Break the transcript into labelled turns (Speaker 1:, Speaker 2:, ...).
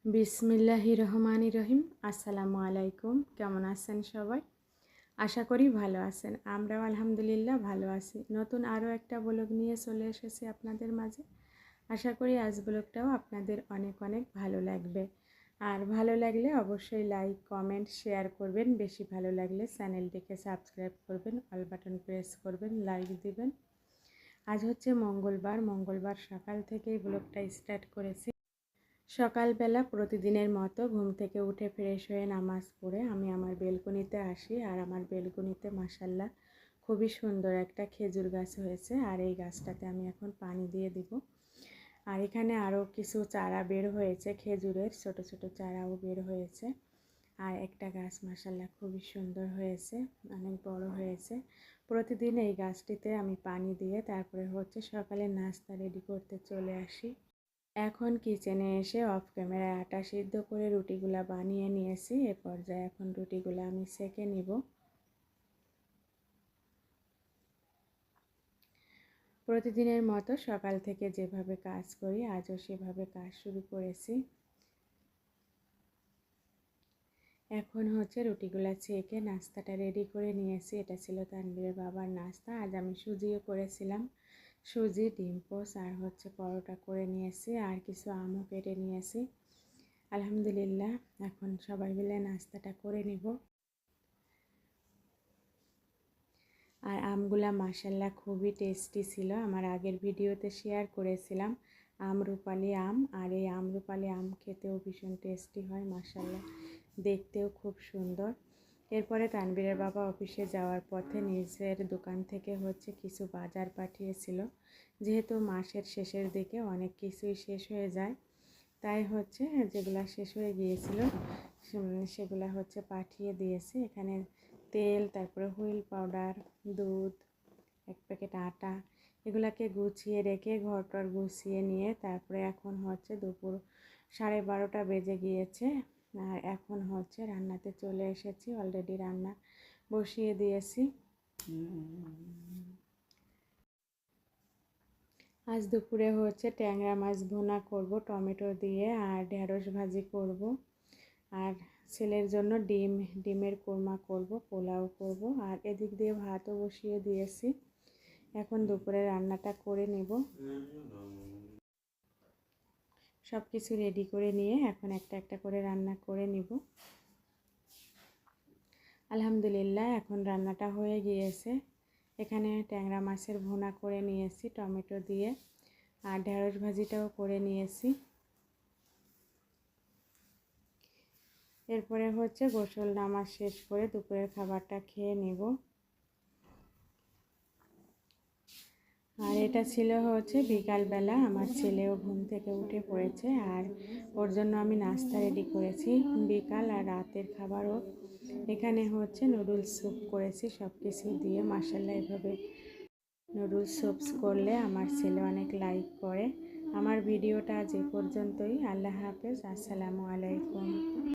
Speaker 1: বিসমিল্লাহির রহমানির রহিম। আসসালামু আলাইকুম। কেমন আছেন সবাই? আশা করি ভালো আছেন। আমরাও আলহামদুলিল্লাহ ভালো আছি। নতুন আরও একটা ব্লগ নিয়ে চলে এসেছি আপনাদের মাঝে। আশা করি আজ ব্লগটাও আপনাদের অনেক অনেক ভালো লাগবে। আর ভালো লাগলে অবশ্যই লাইক কমেন্ট শেয়ার করবেন। বেশি ভালো লাগলে চ্যানেলটিকে সাবস্ক্রাইব করবেন, অল বাটন প্রেস করবেন, লাইক দিবেন। আজ হচ্ছে মঙ্গলবার সকাল থেকেই ব্লগটা স্টার্ট করেছি। সকালবেলা প্রতিদিনের মতো ঘুম থেকে উঠে ফ্রেশ হয়ে নামাজ পড়ে আমি আমার বেলকনিতে আসি। আর আমার বেলকনিতে মাশাআল্লাহ খুবই সুন্দর একটা খেজুর গাছ হয়েছে। আর এই গাছটাতে আমি এখন পানি দিয়ে দিব। আর এখানে আরও কিছু চারা বের হয়েছে, খেজুরের ছোট ছোট চারাও বের হয়েছে। আর একটা গাছ মাশাআল্লাহ খুবই সুন্দর হয়েছে, অনেক বড় হয়েছে। প্রতিদিন এই গাছটিতে আমি পানি দিয়ে তারপরে হচ্ছে সকালে নাস্তা রেডি করতে চলে আসি। এখন কিচেনে এসে অফ ক্যামেরায় আটা সিদ্ধ করে রুটিগুলা বানিয়ে নিয়েছি। এ পর্যায়ে এখন রুটিগুলো আমি সেঁকে নিব। প্রতিদিনের মতো সকাল থেকে যেভাবে কাজ করি আজও সেভাবে কাজ শুরু করেছি। এখন হচ্ছে রুটিগুলা ছেঁকে নাস্তাটা রেডি করে নিয়েছি। এটা ছিল তানভীরের বাবার নাস্তা। আজ আমি সুজিও করেছিলাম, সুজি, ডিম পোস্ট আর হচ্ছে পরোটা করে নিয়েছি, আর কিছু আমও কেটে নিয়েছি। আলহামদুলিল্লাহ এখন সবাই মিলে নাস্তাটা করে নিব। আর আমগুলা মাশাআল্লাহ খুবই টেস্টি ছিল। আমার আগের ভিডিওতে শেয়ার করেছিলাম আমরুপালি আম। আর এই আমরুপালি আম খেতেও ভীষণ টেস্টি হয় মাশাআল্লাহ, দেখতেও খুব সুন্দর। এরপরে তানভীরের বাবা অফিসে যাওয়ার পথে নিজের দোকান থেকে হচ্ছে কিছু বাজার পাঠিয়েছিল। যেহেতু মাসের শেষের দিকে অনেক কিছুই শেষ হয়ে যায়, তাই হচ্ছে যেগুলা শেষ হয়ে গিয়েছিল সেগুলা হচ্ছে পাঠিয়ে দিয়েছে। এখানে তেল, তারপরে হুইল পাউডার, দুধ, এক প্যাকেট আটা, এগুলাকে গুছিয়ে রেখে ঘরটর গুছিয়ে নিয়ে তারপরে এখন হচ্ছে দুপুর 12:30 বেজে গিয়েছে। আর এখন হচ্ছে রান্নাতে চলে এসেছি। অলরেডি রান্না বসিয়ে দিয়েছি। আজ দুপুরে হচ্ছে ট্যাংরা মাছ ভুনা করব টমেটো দিয়ে, আর ঢেঁড়স ভাজি করব, আর ছেলের জন্য ডিমের কোরমা করব, পোলাও করব। আর এদিক দিয়ে ভাতও বসিয়ে দিয়েছি। এখন দুপুরে রান্নাটা করে নেব। সব কিছু রেডি করে নিয়ে এখন একটা একটা করে রান্না করে নিব। আলহামদুলিল্লাহ এখন রান্নাটা হয়ে গিয়েছে। এখানে ট্যাংরা মাছের ভুনা করে নিয়েছি টমেটো দিয়ে, আর ঢেঁড়স ভাজিটাও করে নিয়েছি। এরপরে হচ্ছে গোসল নামাজ শেষ করে দুপুরের খাবারটা খেয়ে নেব। আর এটা ছিল হচ্ছে বিকালবেলা। আমার ছেলেও ঘুম থেকে উঠে পড়েছে, আর ওর জন্য আমি নাস্তা রেডি করেছি বিকাল আর রাতের খাবারও। এখানে হচ্ছে নুডলস স্যুপ করেছি সব কিছু দিয়ে। মাশাআল্লাহ এভাবে নুডলস স্যুপস করলে আমার ছেলে অনেক লাইক করে। আমার ভিডিওটা আজ এ পর্যন্তই। আল্লাহ হাফেজ। আসসালামু আলাইকুম।